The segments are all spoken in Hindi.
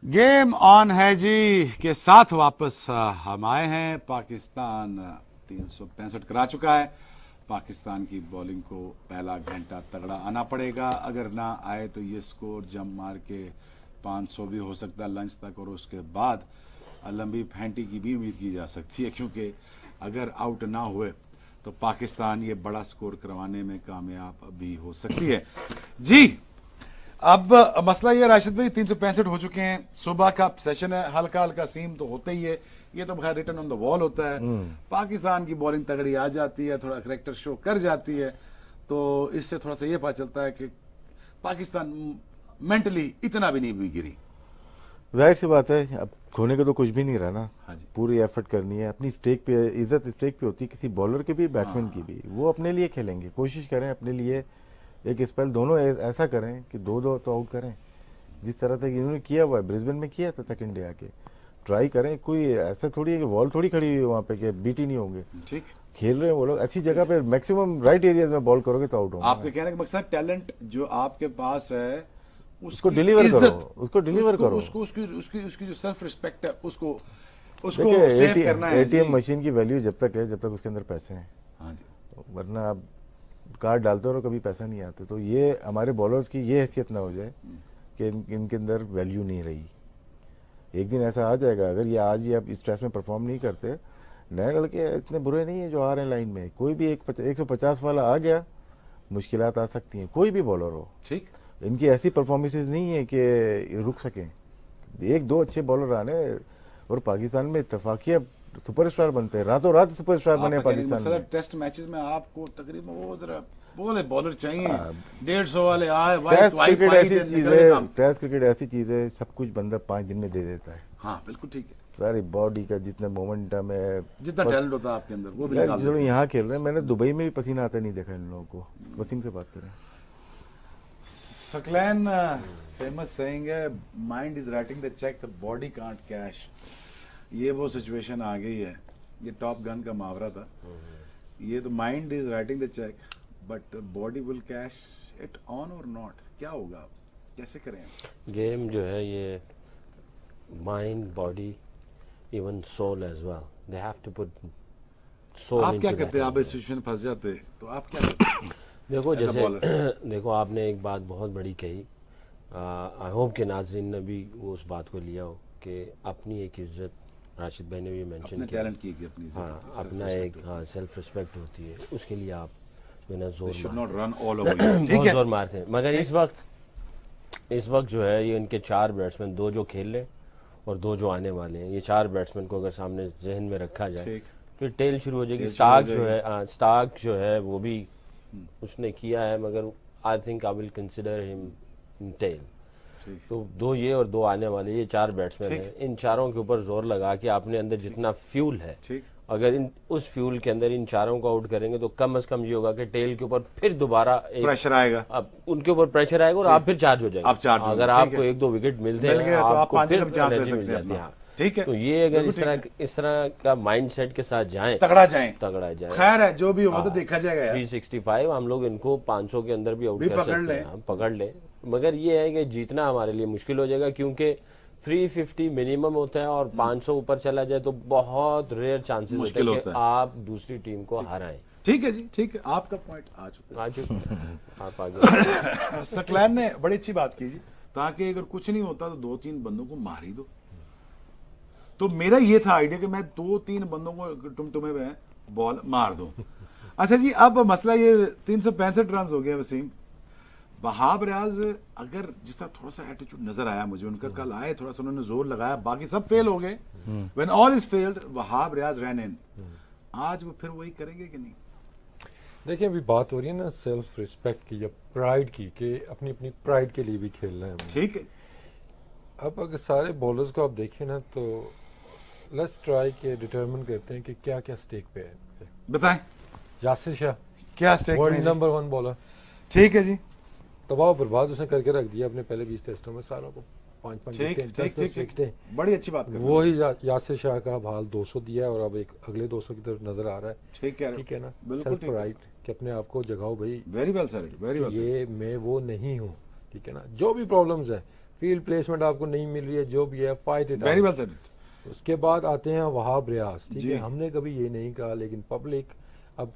गेम ऑन है जी के साथ वापस हम आए हैं। पाकिस्तान 365 करा चुका है। पाकिस्तान की बॉलिंग को पहला घंटा तगड़ा आना पड़ेगा, अगर ना आए तो ये स्कोर जम मार के 500 भी हो सकता है लंच तक, और उसके बाद लंबी फैंटी की भी उम्मीद की जा सकती है, क्योंकि अगर आउट ना हुए तो पाकिस्तान ये बड़ा स्कोर करवाने में कामयाब भी हो सकती है जी। अब मसला ये राशिद भाई, 365 हो चुके हैं, सुबह का सेशन है, हल्का हल्का सीम तो होता ही है, ये तो खैर रिटर्न ऑन द वॉल होता है। पाकिस्तान की बॉलिंग तगड़ी आ जाती है, थोड़ा करेक्टर शो कर जाती है, तो इससे थोड़ा सा ये पता चलता है कि पाकिस्तान मेंटली इतना भी नहीं भी गिरी। जाहिर सी बात है, अब खोने को तो कुछ भी नहीं रहा ना। हाँ जी। पूरी एफर्ट करनी है, अपनी स्टेक पे इज्जत स्टेक पे होती है, किसी बॉलर की भी बैट्समैन की भी। वो अपने लिए खेलेंगे, कोशिश करें अपने लिए एक स्पेल दोनों ऐसा करें कि दो दो तो आउट करें, जिस तरह से इन्होंने किया हुआ है, ब्रिस्बेन में किया था सेकंड डे आके। ट्राई करें, कोई ऐसा थोड़ी है कि बॉल थोड़ी खड़ी हुई है वहाँ पे कि बीट ही नहीं होंगे। ठीक, खेल रहे हैं वो लोग अच्छी जगह पे, मैक्सिमम राइट एरियाज में बॉल करोगे तो आउट होंगे। आपके कहने का मकसद टैलेंट जो आपके पास है उसको उसकी डिलीवर करो, इज्जत, उसको डिलीवर करो। उसको उसकी उसकी उसकी जो सेल्फ रिस्पेक्ट है उसको उसको देखिए, सेव करना है जी। एटीएम मशीन की वैल्यू जब तक है, जब तक उसके अंदर पैसे हैं, हाँ जी। वरना आप कार्ड डालते हो और कभी पैसा नहीं आते। तो ये हमारे बॉलर्स की ये हैसियत ना हो जाए कि इनके अंदर वैल्यू नहीं रही। एक दिन ऐसा आ जाएगा, अगर ये आज ही आप स्ट्रेस में परफॉर्म नहीं करते, नए लड़के इतने बुरे नहीं है जो आ रहे हैं लाइन में। कोई भी 150 वाला आ गया, मुश्किलात आ सकती हैं, कोई भी बॉलर हो। ठीक, इनकी ऐसी परफॉर्मेंसेज नहीं है कि रुक सकें। एक दो अच्छे बॉलर आने और पाकिस्तान में इत्तेफाकिया सुपरस्टार बनते हैं, रातों रात सुपरस्टार बने आपका कहने का पाकिस्तान मकसद है में। टेस्ट मैचेस में आपको तकरीबन वो जरा बोले बॉलर चाहिए, 150 वाले आए टेस्ट वाइट क्रिकेट वाइट ऐसी चीज निकल गए है, काम। टेस्ट क्रिकेट ऐसी चीज है, सब कुछ बंदा 5 दिन में दे देता है। हाँ बिल्कुल ठीक है, सारी बॉडी का जितना मोमेंटम है, जितना टैलेंट होता है आपके अंदर वो भी यार निकाल जो देते हैं। यहाँ खेल रहे हैं, मैंने दुबई में भी पसीना आता नहीं देखा इन लोगों को। वसीम से बात करें। सकलैन फेमस सेइंग है, mind is writing the cheque, the body can't cash. ये वो सिचुएशन आ गई है, ये टॉप गन का मुहावरा था। ये तो mind is writing the cheque but body will cash it on और नॉट, क्या होगा, कैसे करें? गेम जो है ये mind, body, even soul as well, they have to put soul आप इनटू क्या दैट। करते हैं? आप इस सिचुएशन में फंस जाते तो आप क्या करते? देखो As a जैसे bowler। देखो आपने एक बात बहुत बड़ी कही, आई होप कि नाजरीन ने भी वो उस बात को लिया हो कि अपनी एक इज्जत, राशिद भाई ने भी मेंशन अपने किया, टैलेंट की अपनी इज्जत हाँ होती है, अपना self-respect एक होती हाँ सेल्फ रिस्पेक्ट होती है, उसके लिए आप बिना है। जोर They should मारते not run all over you। ठीक बहुत है, जोर मारते हैं। मगर इस वक्त जो है ये इनके 4 बैट्समैन, 2 जो खेल रहे और 2 जो आने वाले हैं, ये 4 बैट्समैन को अगर सामने जहन में रखा जाए ठीक। फिर टेल शुरू हो जाएगी। टेल शुरू हो स्टार्क जो है, स्टार्क जो है वो भी उसने किया है, मगर I think I will consider him in tail. ठीक। तो 2 ये और 2 आने वाले, ये 4 बैट्समैन ठीक। हैं। इन चारों के ऊपर जोर लगा के अपने अंदर जितना फ्यूल है, ठीक, अगर इन उस फ्यूल के अंदर इन चारों को आउट करेंगे तो कम से कम ये होगा कि टेल के ऊपर फिर दोबारा एक प्रेशर आएगा, अब उनके ऊपर प्रेशर आएगा और आप फिर चार्ज हो जाएंगे। आप चार्ज होंगे, अगर ठीक आपको है। 1-2 विकेट मिलते मिल हैं गया तो आप आपको 5 फिर का भी चांस ले एनर्जी मिल सकते हैं जाती है। अपना। हाँ। ठीक है, तो ये अगर बिल्कुल इस तरह का माइंडसेट के साथ जाएं, तगड़ा जाए, तगड़ा जाए, खैर है जो भी होगा तो देखा जाएगा यार। 365 हम लोग इनको 500 के अंदर भी आउट भी कर पकड़ सकते लें। हैं, हम पकड़ ले। मगर ये है कि जीतना हमारे लिए मुश्किल हो जाएगा, क्योंकि 350 मिनिमम होता है और 500 ऊपर चला जाए तो बहुत रेयर चांसेस होते मुश्किल हैं होता कि है। आप दूसरी टीम को हराएं। ठीक है जी, ठीक है, आपका पॉइंट आ चुका आज आप आगे है। सकलैन ने बड़ी अच्छी बात की जी, ताकि अगर कुछ नहीं होता तो 2-3 बंदों को मार ही दो। तो मेरा ये था आइडिया कि मैं 2-3 बंदों को तुम्हें मैं बॉल मार दूं। अच्छा जी, अब मसला ये 365 रन हो गया वसीम। वहाब रियाज, अगर जिस तरह थोड़ा सा एटीट्यूड नजर आया मुझे उनका, कल आए थोड़ा सा उन्होंने जोर लगाया, बाकी सब फेल हो गए। When all is failed Wahab Riaz run in. आज वो फिर वही करेंगे कि नहीं? देखिए, अभी बात हो रही है ना सेल्फ रिस्पेक्ट की या प्राइड की, कि अपनी अपनी प्राइड के लिए भी खेलना है हमें। ठीक है, अब अगर सारे बॉलर्स को आप देखें ना, तो लेट्स ट्राई के डिटरमिन करते हैं कि क्या क्या स्टेक पे है। बताएं यासिर शाह, क्या स्टेक में वर्ल्ड है जी? नंबर 1 बॉलर, ठीक है जी, तबाह बर्बाद उसने करके रख दिया अपने पहले 20 टेस्टों में, सारों को 5-5 ठीक विकेट, ठीक 10-10 ठीक विकेटें। ठीक, बड़ी अच्छी बात कर रहे हैं। वही यासिर शाह का हाल 200 दिया है और अब एक अगले 200 की तरफ नजर आ रहा है। ठीक है, ठीक है ना, बिल्कुल सेल्फ ठीक है। प्राइड कि अपने आप को जगाओ भाई, very well sir, very well sir. ये मैं वो नहीं हूँ। ठीक है ना, जो भी प्रॉब्लम्स है फील्ड प्लेसमेंट आपको नहीं मिल रही है, जो भी है fight it. Very well said. उसके बाद आते हैं वहाब रियाज, ठीक जी। है, हमने कभी ये नहीं कहा, लेकिन पब्लिक अब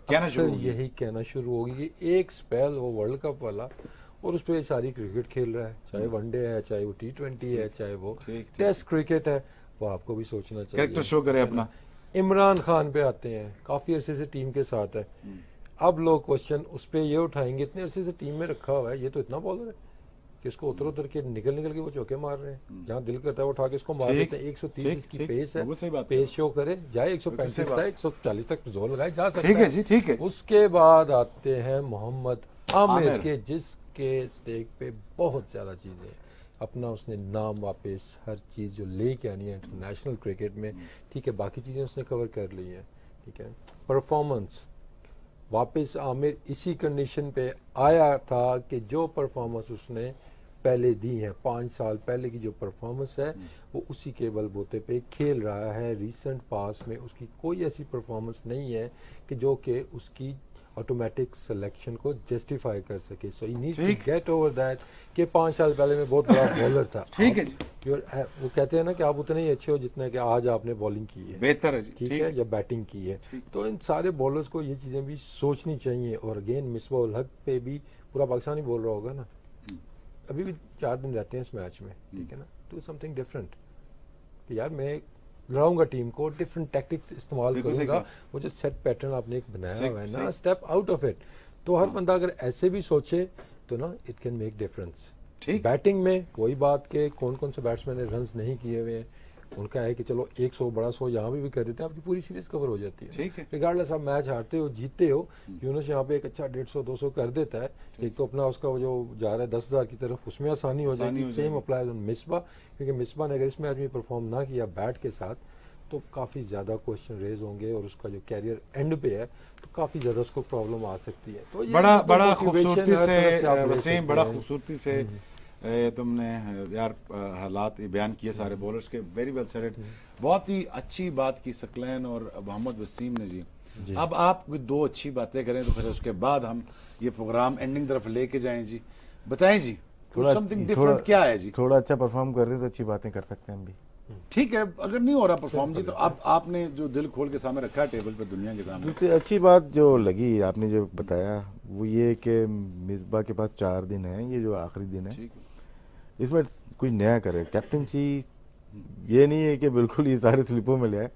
कहना अक्सर शुरू होगी। यही कहना शुरू होगी कि एक स्पेल वो वर्ल्ड कप वाला और उस पर सारी क्रिकेट खेल रहा है, चाहे वनडे है, चाहे वो T20 है, चाहे वो ठीक। टेस्ट क्रिकेट है, वो आपको भी सोचना चाहिए। कैरेक्टर शो करे अपना। इमरान खान पे आते हैं, काफी अरसे से टीम के साथ है। अब लोग क्वेश्चन उस पर ये उठाएंगे, इतने अरसे से टीम में रखा हुआ है, ये तो इतना बॉलर है कि इसको उतर उतर के निकल के वो चौके मार रहे हैं, जहाँ दिल करता है वो उठा के इसको मार ठीक, देते हैं। 130 ठीक, इसकी ठीक, पेस है, बिल्कुल सही बात है। पेस शो करे, जाए बिल्कुल सही 135 बात। तक 140 तक जोर लगाए जा सकता ठीक है जी, ठीक है। उसके बाद आते हैं मोहम्मद आमिर आमिर। के, जिसके स्टेक पे बहुत ज्यादा चीजें हैं। अपना उसने नाम वापस हर चीज जो लेके आनी है इंटरनेशनल क्रिकेट में, ठीक है, बाकी चीजें उसने कवर कर ली है, ठीक है। परफॉर्मेंस वापस आमिर इसी कंडीशन पे आया था कि जो परफॉर्मेंस उसने पहले दी है, 5 साल पहले की जो परफॉर्मेंस है वो उसी के बलबूते पे खेल रहा है। रीसेंट पास में उसकी कोई ऐसी परफॉर्मेंस नहीं है कि जो कि उसकी ऑटोमेटिक सिलेक्शन को जस्टिफाई कर सके। सो ही नीड्स टू ठीक। गेट ओवर दैट कि 5 साल पहले में बहुत बड़ा बॉलर था। ठीक है जी। वो कहते हैं ना कि आप उतने ही अच्छे हो जितना कि आज आपने बॉलिंग की है, बेहतर है जी। ठीक है, या बैटिंग की है। तो इन सारे बॉलर्स को ये चीजें भी सोचनी चाहिए। और अगेन मिसबाह उल हक पे भी पूरा पाकिस्तान ही बोल रहा होगा ना, अभी भी 4 दिन रहते हैं इस मैच में, ठीक है ना, डू समथिंग डिफरेंट कि यार मैं लड़ाऊंगा टीम को, डिफरेंट टैक्टिक्स इस्तेमाल बिल्कुल सही करूंगा, कहा। वो जो सेट पैटर्न आपने एक बनाया सही- हुआ है सही। ना, स्टेप आउट ऑफ इट। तो हर बंदा अगर ऐसे भी सोचे तो ना इट कैन मेक डिफरेंस। ठीक। बैटिंग में कोई बात के कौन कौन से बैट्समैन ने रन्स नहीं किए हुए हैं, उनका है कि चलो 100 बड़ा 100 यहाँ भी कर देते हैं, आपकी पूरी सीरीज कवर हो जाती है। ठीक है। रिगार्डलेस आप मैच हारते हो जीतते हो, यूनुस यहाँ पे एक अच्छा 150 200 कर देता है, एक तो अपना उसका वो जो जा रहा है 10,000 की तरफ, उसमें आसानी हो आसानी जाएगी। हो सेम जाएगी। अप्लाई ऑन मिसबा, क्योंकि मिसबा ने अगर इस मैच में परफॉर्म ना किया बैट के साथ तो काफ़ी ज़्यादा क्वेश्चन रेज होंगे और उसका जो कैरियर एंड पे है तो काफ़ी ज़्यादा उसको प्रॉब्लम आ सकती है। तो ये बड़ा मतलब बड़ा motivation खूबसूरती हर तरफ से आप ले वसीम, सकते बड़ा हैं। खूबसूरती से तुमने यार हालात ये बयान किए सारे बॉलर्स के। Very well said. बहुत ही अच्छी बात की सकलैन और मोहम्मद वसीम ने जी। अब आप कोई 2 अच्छी बातें करें तो फिर उसके बाद हम ये प्रोग्राम एंडिंग तरफ लेके जाएं जी। बताएं जी, समथिंग डिफरेंट क्या है जी? थोड़ा अच्छा परफॉर्म कर दे तो अच्छी बातें कर सकते हैं हम भी। ठीक है, अगर नहीं हो रहा परफॉर्म जी तो अब आपने जो दिल खोल के सामने रखा है टेबल पे दुनिया के सामने। दूसरी अच्छी बात जो लगी आपने जो बताया वो ये कि मिसबा के पास 4 दिन है, ये जो आखिरी दिन है ठीक है। इसमें कुछ नया करे। कैप्टनसी ये नहीं है कि बिल्कुल ये सारे स्लिपों में ले आए,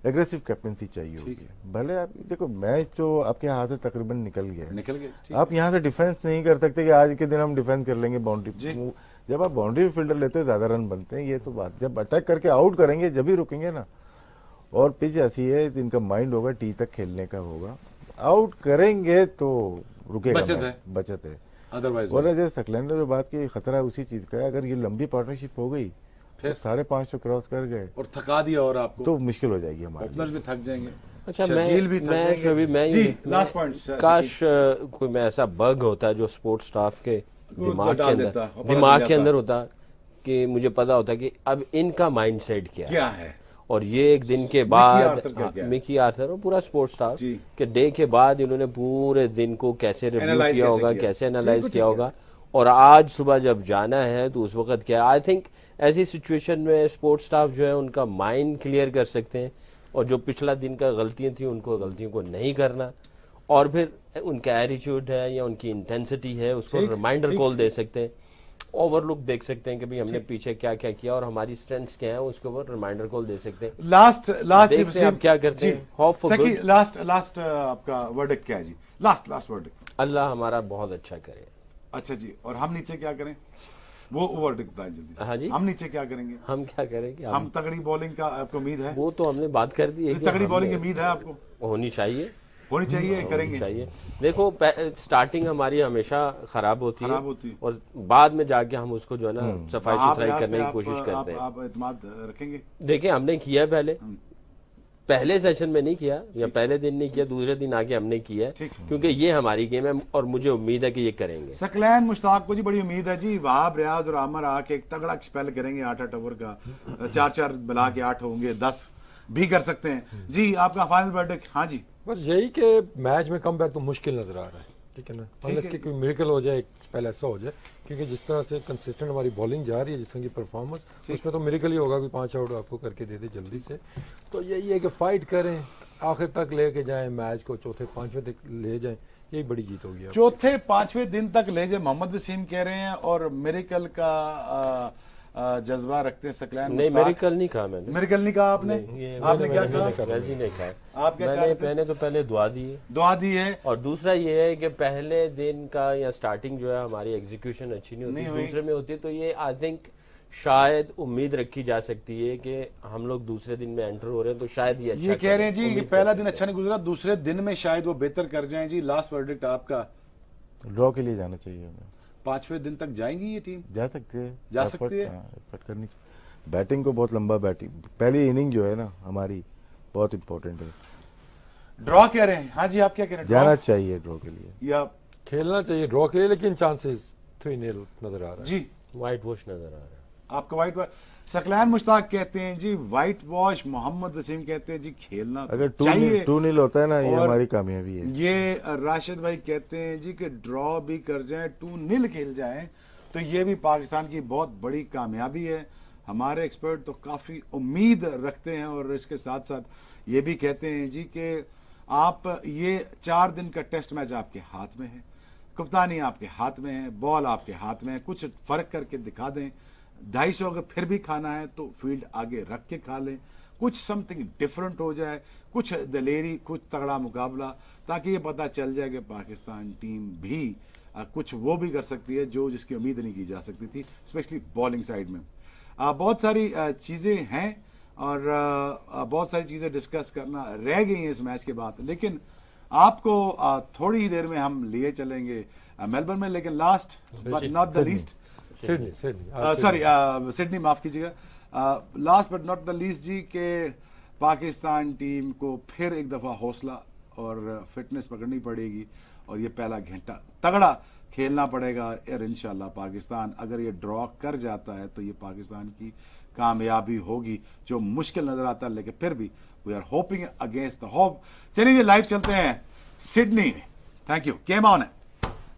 एग्रेसिव कैप्टनसी चाहिए ठीक होगी। भले आप देखो मैच तो आपके हाथ से तकरीबन निकल गया है, निकल गए। ठीक आप यहाँ से डिफेंस नहीं कर सकते कि आज के दिन हम डिफेंस कर लेंगे बाउंड्री। जी। जब आप बाउंड्री फील्डर लेते हो ज्यादा रन बनते हैं, ये तो बात। जब अटैक करके आउट करेंगे जब ही रुकेंगे ना। और पिच ऐसी है इनका माइंड होगा टी तक खेलने का होगा, आउट करेंगे तो रुकेगा बचत मैच, है। बचत है। अदरवाइज और जो सकलैंड ने जो बात की खतरा उसी चीज का है, अगर ये लंबी पार्टनरशिप हो गई फिर? तो 550 क्रॉस कर गए और थका दिया और आपको तो मुश्किल हो जाएगी हमारे ओपनर्स भी थक जाएंगे। अच्छा, शर्जील भी थक मैं जाएंगे। शबी मैं जी, ये- लास्ट पॉइंट काश कोई मैं ऐसा बग होता जो स्पोर्ट्स स्टाफ के दिमाग के डाल अंदर देता, और पता दिमाग चल के जाता। अंदर होता कि मुझे पता होता कि अब इनका माइंडसेट क्या है। क्या है। और ये एक दिन के बाद आर्थर का क्या है? मिकी आर्थर और पूरा स्पोर्ट्स स्टाफ जी। के डे के बाद इन्होंने पूरे दिन को कैसे रिव्यू Analyze किया कैसे होगा, किया? कैसे ठीक एनालाइज है, किया ठीक है। होगा, और आज सुबह जब जाना है तो उस वक्त क्या। आई थिंक ऐसी सिचुएशन में स्पोर्ट्स स्टाफ जो है उनका माइंड क्लियर कर सकते हैं और जो पिछला दिन का गलतियां थी उनको गलतियों को नहीं करना, और फिर उनका एटीट्यूड है या उनकी इंटेंसिटी है उसको ठीक, रिमाइंडर ठीक, कॉल दे सकते हैं, ओवरलुक देख सकते हैं कि भाई हमने पीछे क्या क्या किया और हमारी स्ट्रेंथ्स क्या है उसके ऊपर रिमाइंडर कॉल दे सकते हैं। लास्ट देखते हैं आप क्या करते हैं। Hope for good. लास्ट आपका वर्डिक्ट क्या है जी? Last verdict. अल्लाह हमारा बहुत अच्छा करे। अच्छा जी, और हम नीचे क्या करें? वो वर्डिक्ट बताएं जल्दी से। हाँ जी। हम नीचे क्या करेंगे? हम क्या करेंगे? हम तगड़ी बॉलिंग का आपको उम्मीद है? वो तो हमने बात कर दी है कि तगड़ी बॉलिंग की हमने- उम्मीद है आपको? होनी चाहिए, होनी चाहिए, करेंगे। चाहिए। देखो स्टार्टिंग हमारी हमेशा खराब होती खराब होती है। और बाद में जाके हम उसको जो है ना सफाई आप सुथराई प्रयास करने में की कोशिश करते हैं। आप एतमाद रखेंगे? देखिए हमने किया है पहले सेशन में नहीं किया या पहले दिन नहीं किया, दूसरे दिन आके हमने किया ठीक। क्योंकि ये हमारी गेम है और मुझे उम्मीद है कि ये करेंगे। सकलैन मुश्ताक को जी बड़ी उम्मीद है जी, वहाब रियाज और आमर आके एक तगड़ा स्पेल करेंगे 8-8 ओवर का, 4-4 मिला के 8 होंगे, 10 भी कर सकते हैं जी। आपका फाइनल वर्डिक्ट? हाँ जी। बस यही कि मैच में कम बैक तो मुश्किल नजर आ रहा है, ठीक है ना, अनलेस कि कोई मिरेकल हो जाए, एक स्पेल ऐसा हो जाए, क्योंकि जिस तरह से कंसिस्टेंट हमारी बॉलिंग जा रही है, जिस तरह की परफॉर्मेंस, उसमें तो मिरेकल ही होगा, कोई 5 आउट आपको करके दे दे जल्दी से। तो यही है कि फाइट करें, आखिर तक लेके जाएं मैच को, चौथे पांचवें तक ले जाएं, यही बड़ी जीत होगी आपकी। चौथे पांचवें दिन तक ले जाए, मोहम्मद वसीम कह रहे हैं, और मिरेकल का जज्बा रखते हैं सकलैन नहीं, मुश्ताक। मेरिकल नहीं कहा मैंने। मिरेकल नहीं कहा आपने? आपने क्या कहा? वैसे ही नहीं कहा। आप क्या चाहते हैं? मैंने तो पहले दुआ दी है, दुआ दी है। और दूसरा ये है कि पहले दिन का या स्टार्टिंग जो है हमारी एग्जीक्यूशन अच्छी नहीं नहीं होती, हुई। दूसरे में होती है, तो ये आई थिंक शायद उम्मीद रखी जा सकती है कि हम लोग दूसरे दिन में एंटर हो रहे हैं, तो शायद ये अच्छा ये कह रहे हैं जी कि उम्मीद कर पहला सकते दिन हैं। अच्छा नहीं गुजरा, दूसरे दिन में शायद वो बेहतर कर जाएं जी। लास्ट वर्डिक्ट आपका? ड्रॉ के लिए जाना चाहिए हमें। पांचवें दिन तक जाएंगी ये टीम? जा सकते हैं, जा एफर्ट, सकती है। हाँ, एफर्ट करनी चाहिए। बैटिंग को बहुत लंबा बैटिंग, पहली इनिंग जो है ना हमारी बहुत इंपॉर्टेंट है। ड्रॉ कह रहे हैं? हाँ जी, आप क्या कह रहे हैं? जाना ड्रॉ चाहिए ड्रॉ के लिए, या खेलना चाहिए ड्रॉ के लिए, लेकिन चांसेस 3-0 नजर आ रहा है। जी? व्हाइट वॉश नजर आ रहा है। आपका व्हाइट वॉश? सकलैन मुश्ताक कहते हैं जी व्हाइट वॉश, मोहम्मद वसीम कहते हैं जी खेलना तो अगर चाहिए। 2-0 होता है ना, ये और हमारी कामयाबी है। ये राशिद भाई कहते हैं जी कि ड्रॉ भी कर जाए, 2-0 खेल जाए, तो ये भी पाकिस्तान की बहुत बड़ी कामयाबी है। हमारे एक्सपर्ट तो काफी उम्मीद रखते हैं, और इसके साथ साथ ये भी कहते हैं जी कि आप ये 4 दिन का टेस्ट मैच आपके हाथ में है, कप्तानी आपके हाथ में है, बॉल आपके हाथ में है, कुछ फर्क करके दिखा दें। 250 अगर फिर भी खाना है तो फील्ड आगे रख के खा लें, कुछ समथिंग डिफरेंट हो जाए, कुछ दलेरी, कुछ तगड़ा मुकाबला, ताकि ये पता चल जाए कि पाकिस्तान टीम भी कुछ वो भी कर सकती है जो जिसकी उम्मीद नहीं की जा सकती थी, स्पेशली बॉलिंग साइड में। बहुत सारी चीज़ें हैं, और बहुत सारी चीज़ें डिस्कस करना रह गई हैं इस मैच के बाद, लेकिन आपको थोड़ी ही देर में हम लिए चलेंगे मेलबर्न में, लेकिन last but not the least, Sydney sorry Sydney, माफ कीजिएगा, last but not the least जी के पाकिस्तान टीम को फिर एक दफा हौसला और फिटनेस पकड़नी पड़ेगी, और ये पहला घंटा तगड़ा खेलना पड़ेगा। और इंशाल्लाह पाकिस्तान अगर ये ड्रॉ कर जाता है तो ये पाकिस्तान की कामयाबी होगी, जो मुश्किल नजर आता है, लेकिन फिर भी we are hoping against the hope. चलिए लाइव चलते हैं सिडनी में। Thank you. गेम ऑन है।